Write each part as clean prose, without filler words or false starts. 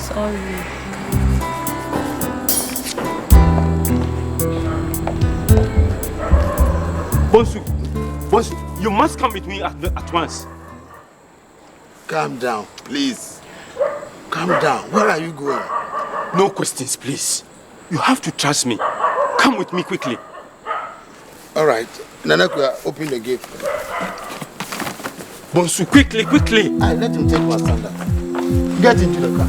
Sorry. Bonsu, you must come with me at once. Calm down, please. Calm down. Where are you going? No questions, please. You have to trust me. Come with me quickly. All right. Nanakuya, open the gate. Bonsu, quickly. I let him take my sandal. Get into the car.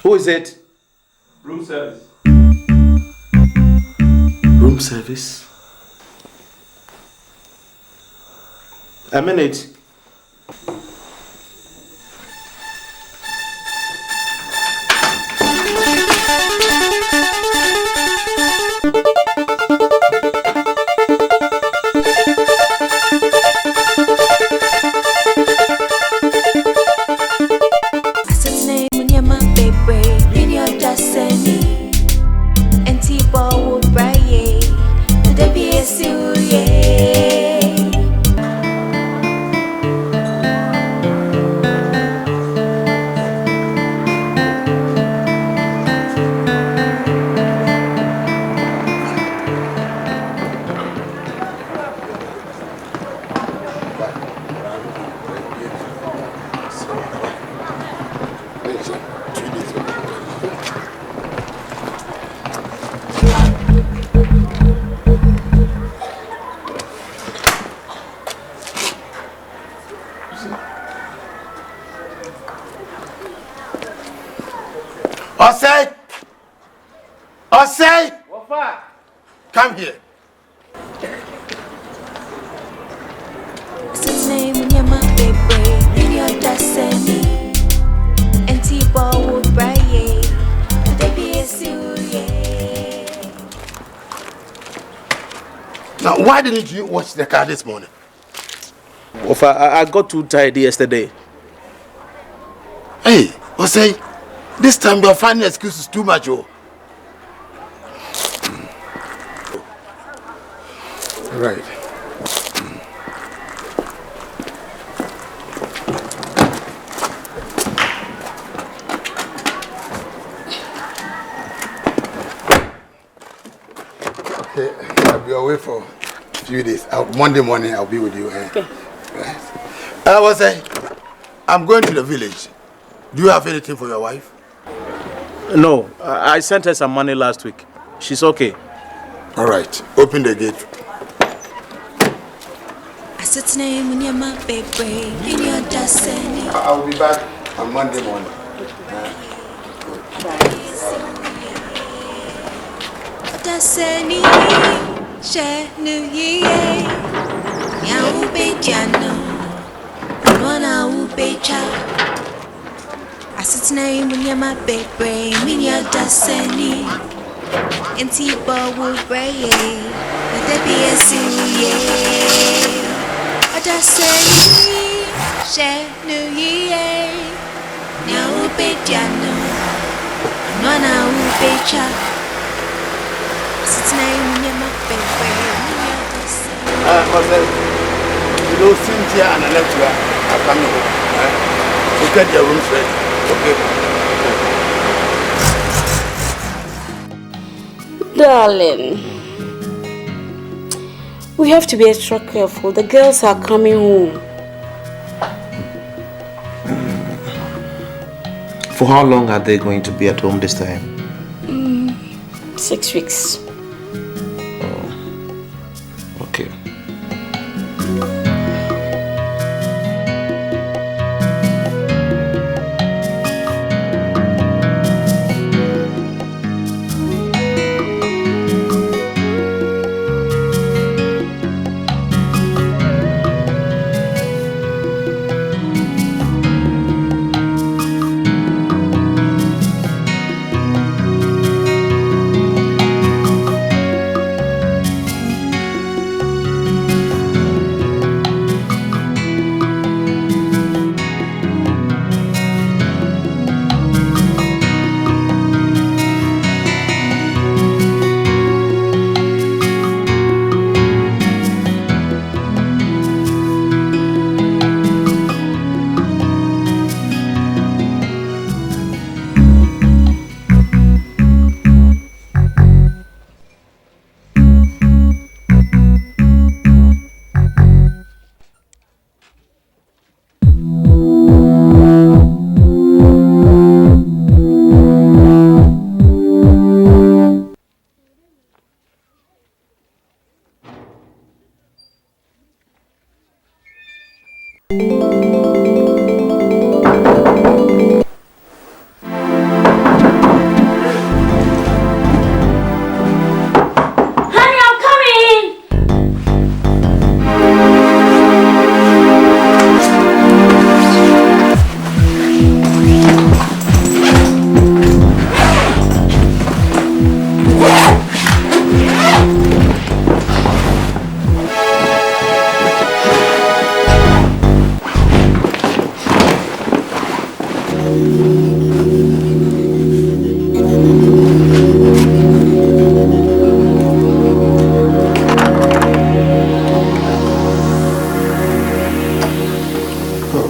Who is it? Room service. Room service? A minute. Osei! Wafa! Come here. Now, why didn't you wash the car this morning? Wafa, I got too tired yesterday. Hey, Osei, this time you're finding excuses too much, oh. Right. Okay, I'll be away for a few days. Monday morning I'll be with you. Okay. Right. I'm going to the village. Do you have anything for your wife? No, I sent her some money last week. She's okay. All right, open the gate. I'll be back on Monday morning. below Cynthia and Alexia are coming home. So get your rooms ready. Okay? Darling, we have to be extra careful. The girls are coming home. For how long are they going to be at home this time? 6 weeks. Oh, okay.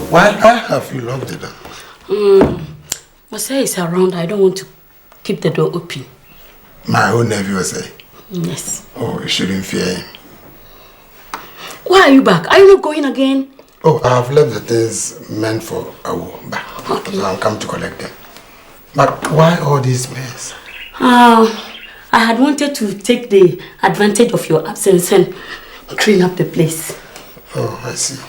Why have you locked the door? Masai is around. I don't want to keep the door open. My own nephew, say. Yes. Oh, you shouldn't fear him. Why are you back? Are you not going again? Oh, I have left the things meant for Awu back. Okay. So I'm come to collect them. But why all this mess? I had wanted to take the advantage of your absence and clean up the place. Oh, I see.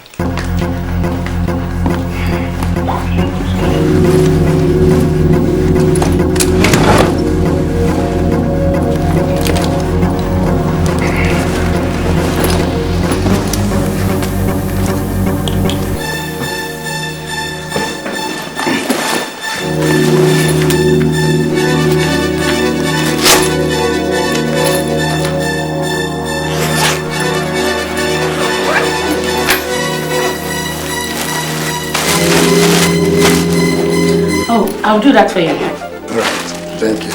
I'll do that for you. Right. Thank you.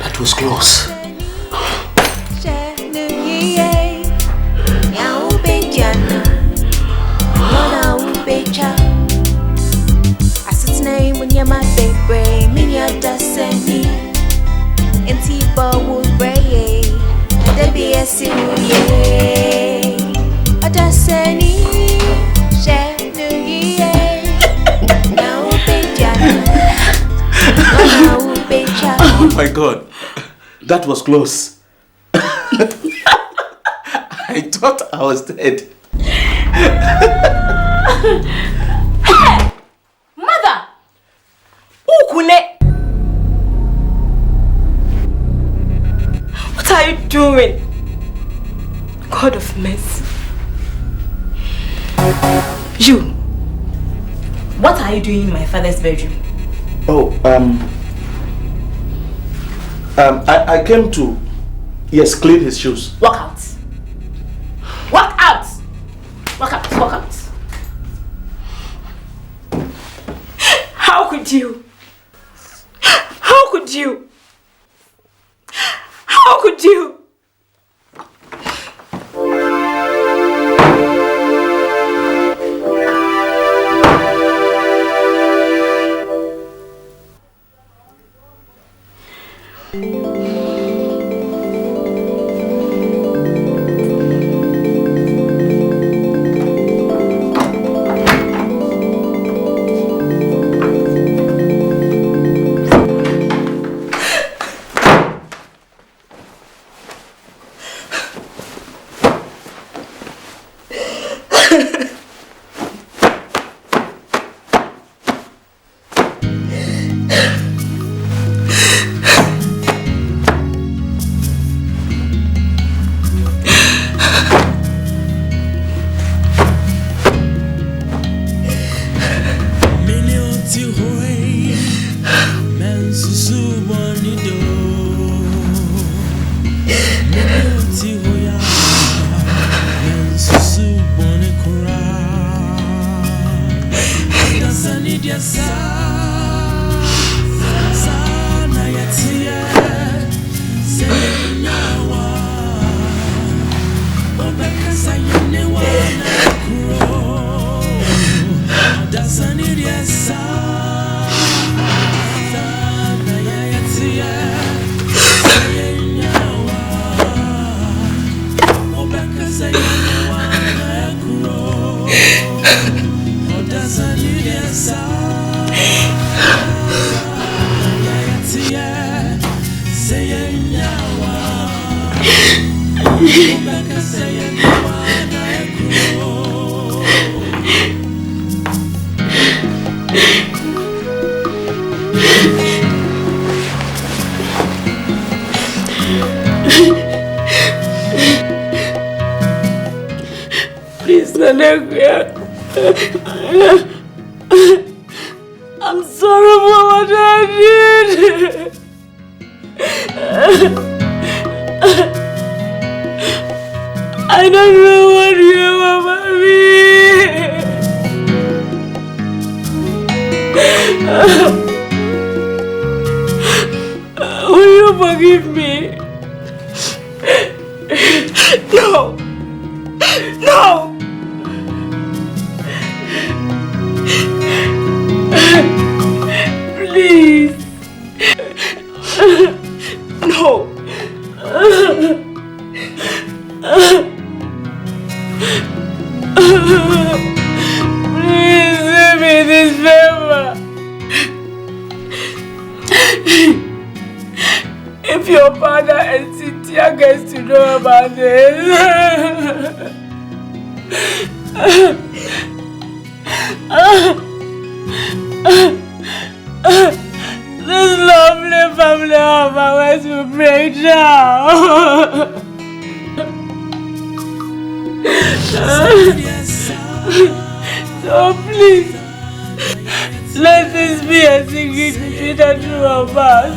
That was close. Oh my God, that was close. I thought I was dead. Hey! Mother! Ukune! What are you doing? God of mercy. You! What are you doing in my father's bedroom? Oh, I came to, yes, clean his shoes. Walk out. Walk out. Walk out. Walk out. How could you? How could you? How could you? Please, Nanekia. I'm sorry for what I did. I don't know what you want from me. Will you forgive me? No! No! Please! No! Please do me this favor. If your father and Cynthia gets to know about this, this lovely family of ours will break down. So please, let this be a secret between the two of us.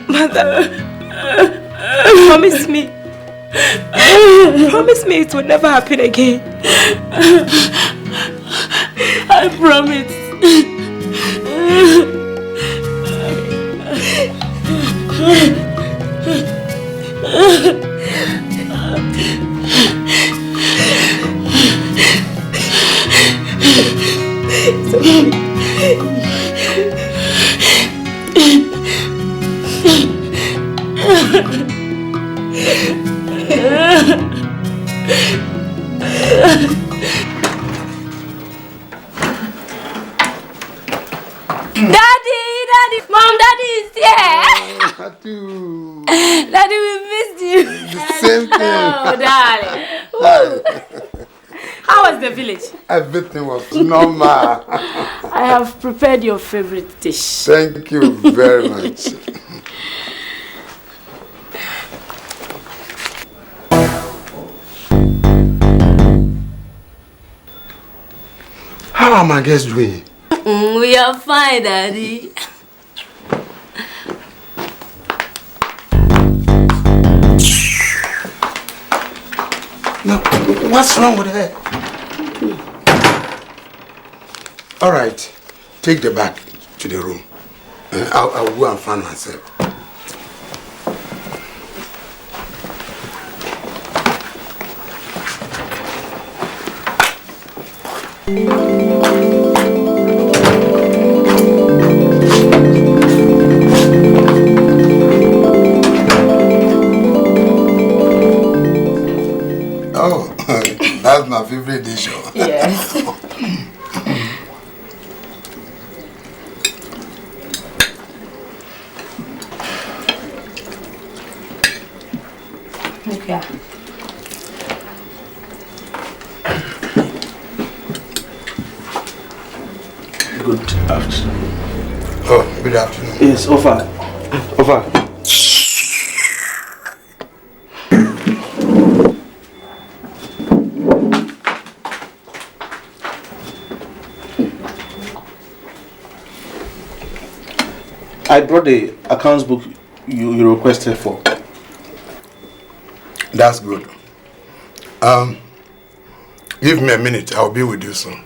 Mother, promise me it will never happen again. I promise. Daddy! Mom, Daddy is here! Too. Daddy, we missed you! The same thing. Oh, darling! How was the village? Everything was normal. I have prepared your favorite dish. Thank you very much. How are my guests doing? We are fine, Daddy. Now, what's wrong with her? All right, take the bag to the room. I'll go and find myself. Oh, that's my favorite dish. Yes. Okay. Good afternoon. Oh, good afternoon. Yes, over. I brought the accounts book you requested for. That's good. Give me a minute. I'll be with you soon.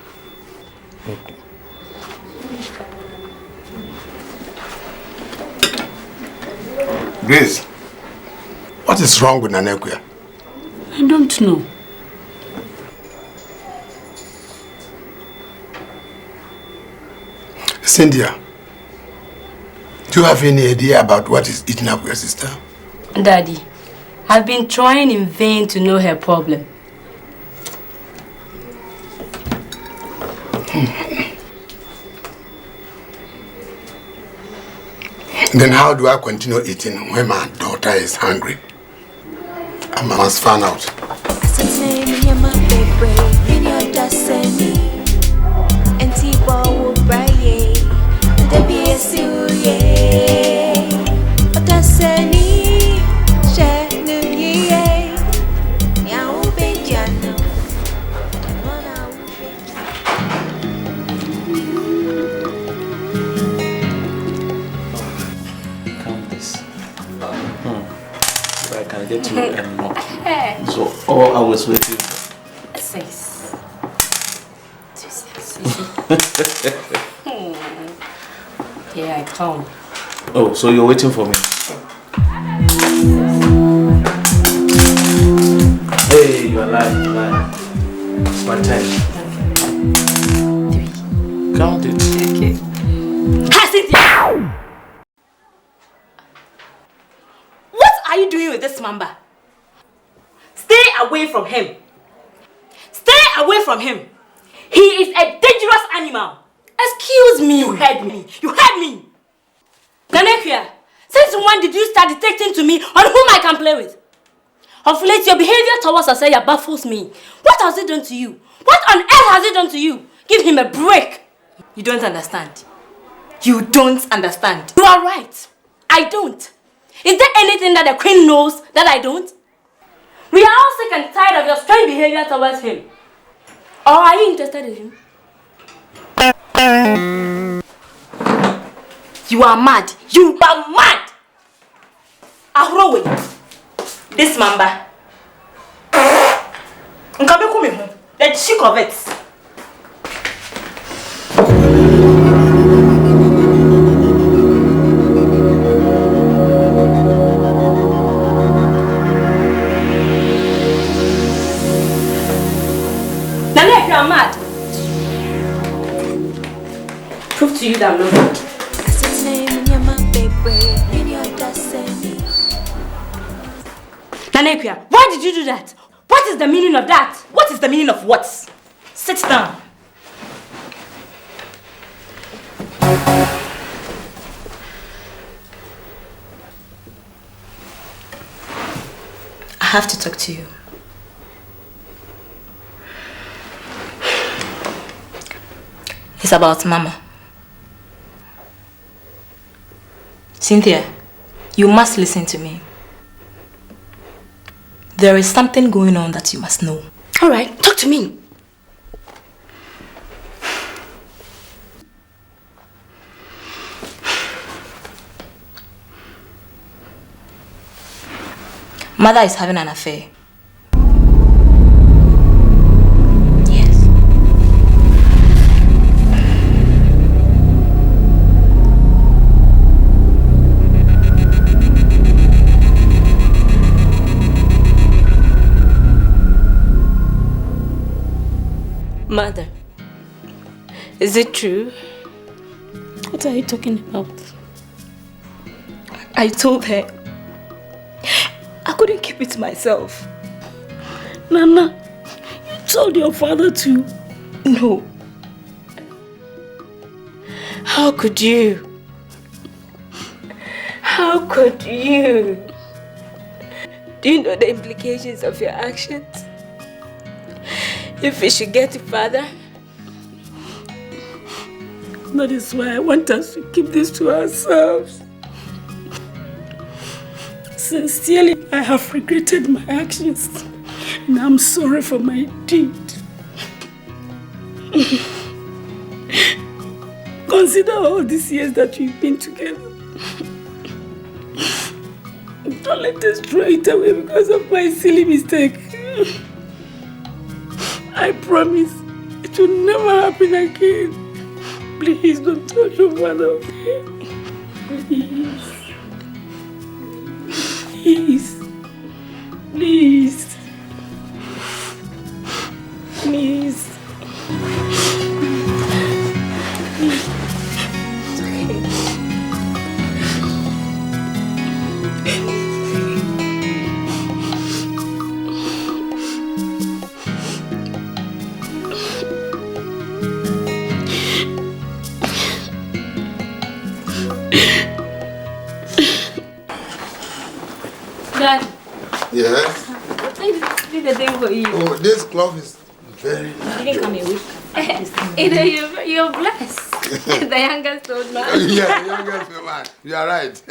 Grace, what is wrong with Nanekwia? I don't know. Cynthia, do you have any idea about what is eating up your sister? Daddy, I've been trying in vain to know her problem. Then how do I continue eating when my daughter is hungry? I must find out. Get to and more. So all I was waiting for. 6. 6. Here I come. Oh, so you're waiting for me? Hey, you're lying. It's my time. 3. Count it. Okay. What are you doing with this mamba? Stay away from him. Stay away from him. He is a dangerous animal. Excuse me. You heard me. Nanekwia, since when did you start dictating to me on whom I can play with? Of late, your behavior towards Asaya baffles me. What has it done to you? What on earth has it done to you? Give him a break. You don't understand. You don't understand. You are right. I don't. Is there anything that the queen knows that I don't? We are all sick and tired of your strange behavior towards him. Or are you interested in him? You are mad. You are mad. Ahrowe. This mamba. The chick of it. Nana, you are mad. Prove to you that I'm not mad. Nanekwia, why did you do that? What is the meaning of that? What is the meaning of what? Sit down. have to talk to you. It's about Mama. Cynthia, you must listen to me. There is something going on that you must know. All right, talk to me. Mother is having an affair. Mother, is it true? What are you talking about? I told her. I couldn't keep it to myself. Nana, you told your father too? No. How could you? How could you? Do you know the implications of your actions? If we should get to father? That is why I want us to keep this to ourselves. Sincerely, I have regretted my actions, and I'm sorry for my deed. Consider all these years that we've been together. Don't let us throw it away because of my silly mistake. I promise it will never happen again. Please don't touch your father, okay? Please. Please. Please. Please. Dad. Yes? I did the thing for you. Oh, this cloth is very nice. You didn't come here with. You're blessed. The youngest old man. Yeah, the youngest man. You are right.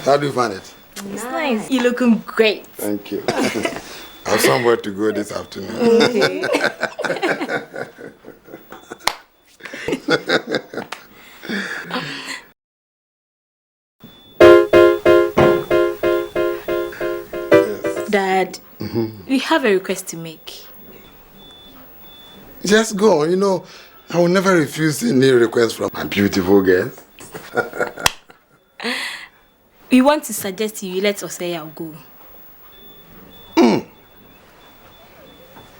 How do you find it? It's nice. You're looking great. Thank you. I have somewhere to go this afternoon. Okay. Dad, we have a request to make. Just go. You know, I will never refuse any request from my beautiful girls. We want to suggest you let Osei go.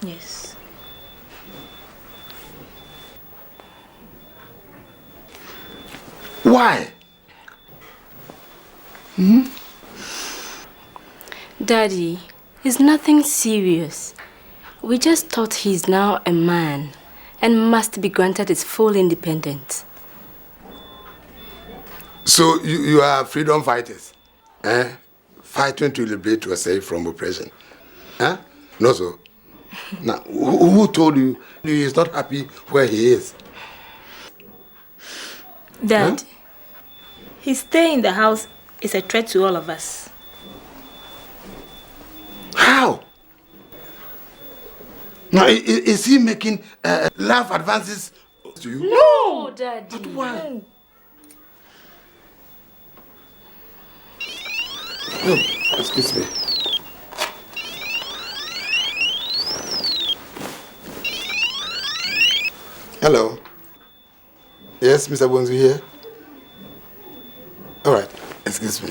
Yes. Why? Daddy, it's nothing serious. We just thought he's now a man and must be granted his full independence. So you are freedom fighters, eh? Fighting to liberate yourself from oppression, huh? No, so. Now, who told you he is not happy where he is? Dad, his stay in the house is a threat to all of us. How? Now, is he making love advances to you? No, Daddy. But why? No, excuse me. Hello. Yes, Mr. Bonzu here. All right, excuse me.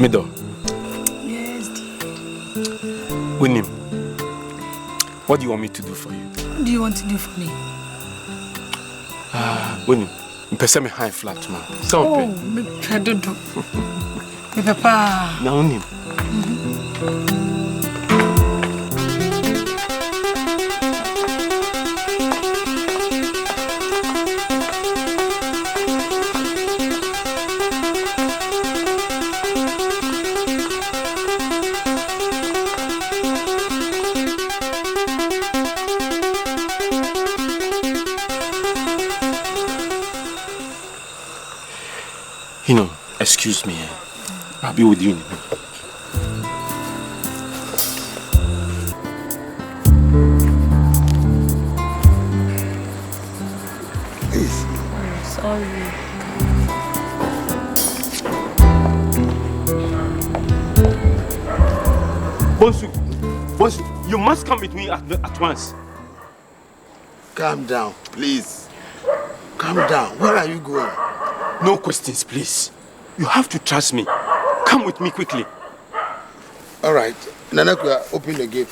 Mido. Yes, dear. Winim, what do you want me to do for you? What do you want to do for me? Winim, Pesa me high flat, man. Stop Oh, it. I don't do. Papa. Now, him. You know, excuse me. I'll be with you in a minute. Please. Sorry. Bonsu, you must come with me at once. Calm down, please. Calm down. Where are you going? No questions, please. You have to trust me. Come with me quickly. All right. Nanakwa, open the gate.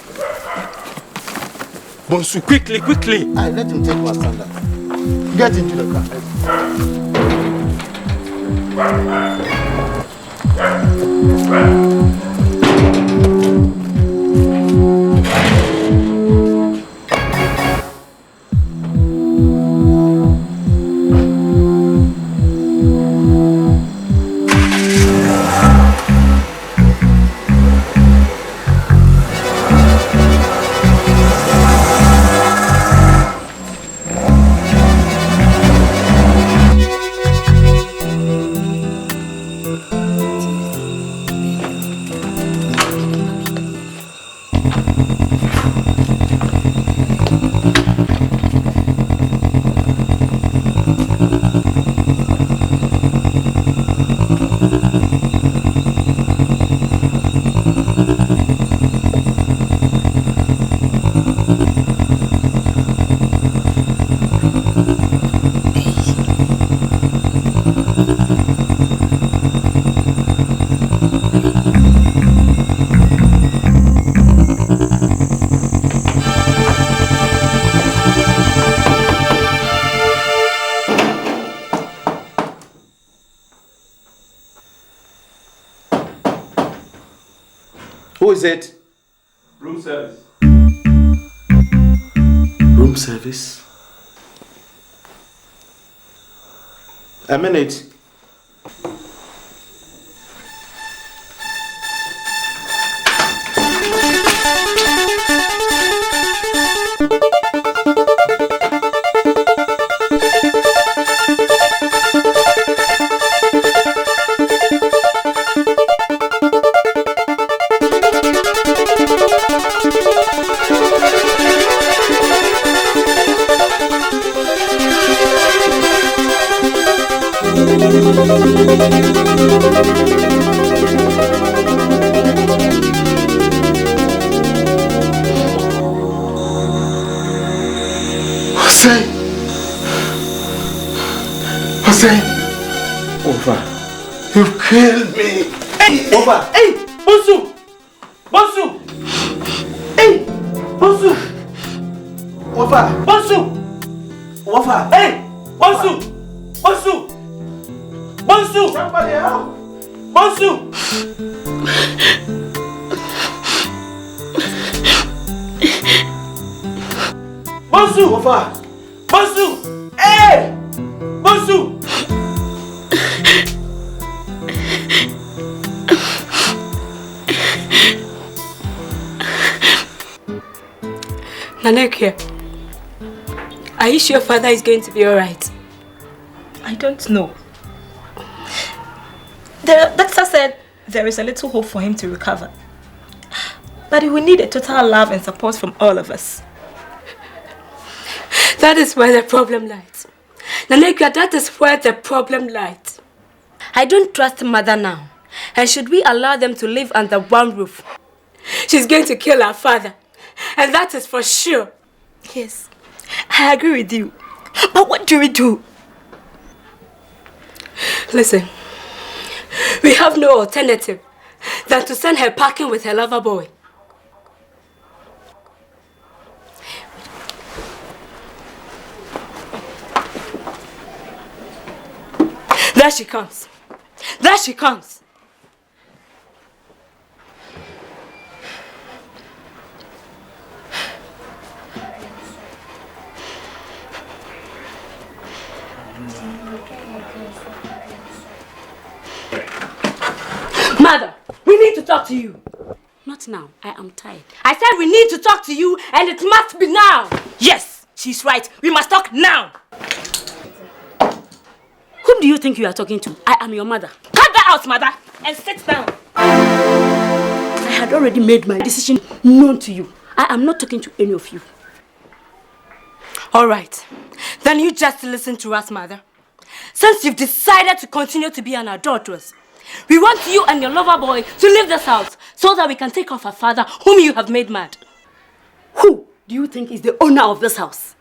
Bonsu, quickly. I let him take my sandal. Get into the car. Who is it? Room service. Room service? A minute. Hussein! Ofa. You've killed me! Hey! Ofa! Hey! Bonsu! Bonsu! Hey! Bonsu! Ofa! Bonsu! Ofa! Hey! Bonsu! Bonsu! Bonsu! Somebody help! Bonsu! Bonsu! Ofa! Bonsu! Hey! Bonsu! Nanekia, are you sure your father is going to be alright? I don't know. The doctor said there is a little hope for him to recover. But he will need a total love and support from all of us. That is where the problem lies. Nanekia, that is where the problem lies. I don't trust mother now. And should we allow them to live under one roof? She's going to kill our father. And that is for sure. Yes, I agree with you. But what do we do? Listen, we have no alternative than to send her packing with her lover boy. There she comes. There she comes. Mother, we need to talk to you. Not now. I am tired. I said we need to talk to you and it must be now. Yes, she's right. We must talk now. Whom do you think you are talking to? I am your mother. Cut that out, mother, and sit down. I had already made my decision known to you. I am not talking to any of you. All right. Then you just listen to us, mother. Since you've decided to continue to be an adulteress, we want you and your lover boy to leave this house so that we can take off our father whom you have made mad. Who do you think is the owner of this house?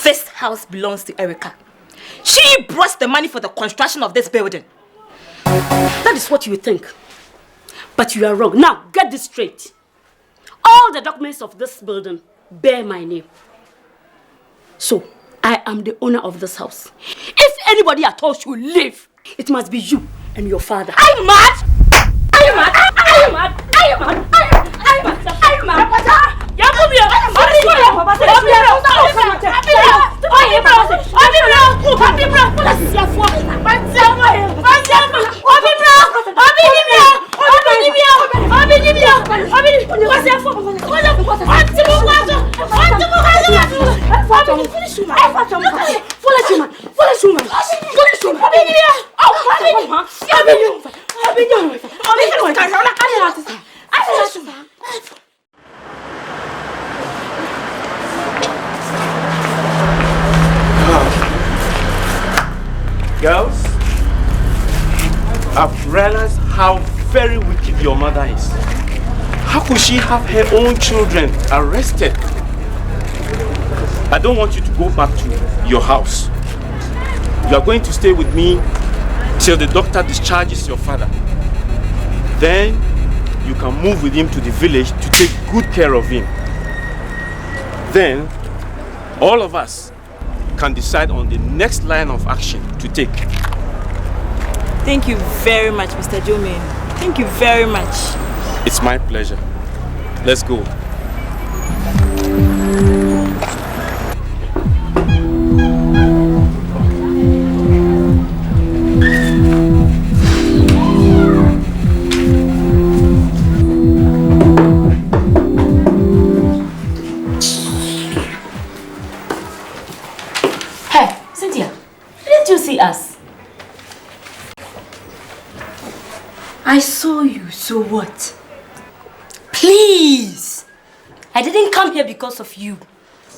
This house belongs to Erica. She brought the money for the construction of this building. That is what you think. But you are wrong. Now, get this straight. All the documents of this building bear my name. So, I am the owner of this house. If anybody at all should leave, it must be you and your father. Are you mad? Are you mad? Are you mad? Are you mad? Are you mad? Are you mad? Girls, I've realized how very wicked your mother is. How could she have her own children arrested? I don't want you to go back to your house. You are going to stay with me till the doctor discharges your father. Then you can move with him to the village to take good care of him. Then all of us can decide on the next line of action to take. Thank you very much, Mr. Jomain. Thank you very much. It's my pleasure. Let's go. Hey, Cynthia, didn't you see us? I saw you, so what? Please! I didn't come here because of you.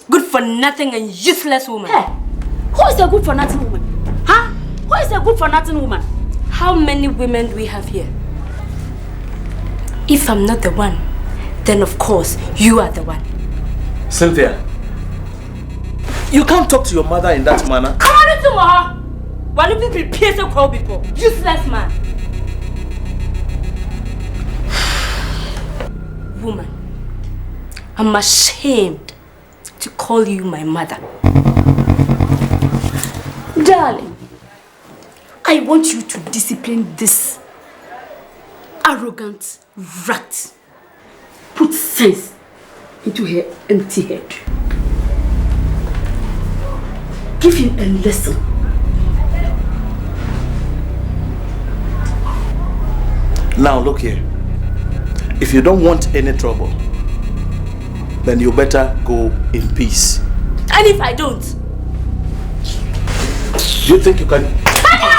Good for nothing and useless woman. Hey, who is the good for nothing woman? Huh? Who is the good for nothing woman? How many women do we have here? If I'm not the one, then of course you are the one. Cynthia, you can't talk to your mother in that manner. Come on into my. Why don't you prepare to call people? Useless man. Woman, I'm ashamed to call you my mother. Darling, I want you to discipline this arrogant rat. Put sense into her empty head. Give him a lesson. Now look here. If you don't want any trouble, then you better go in peace. And if I don't? Do you think you can... Come here!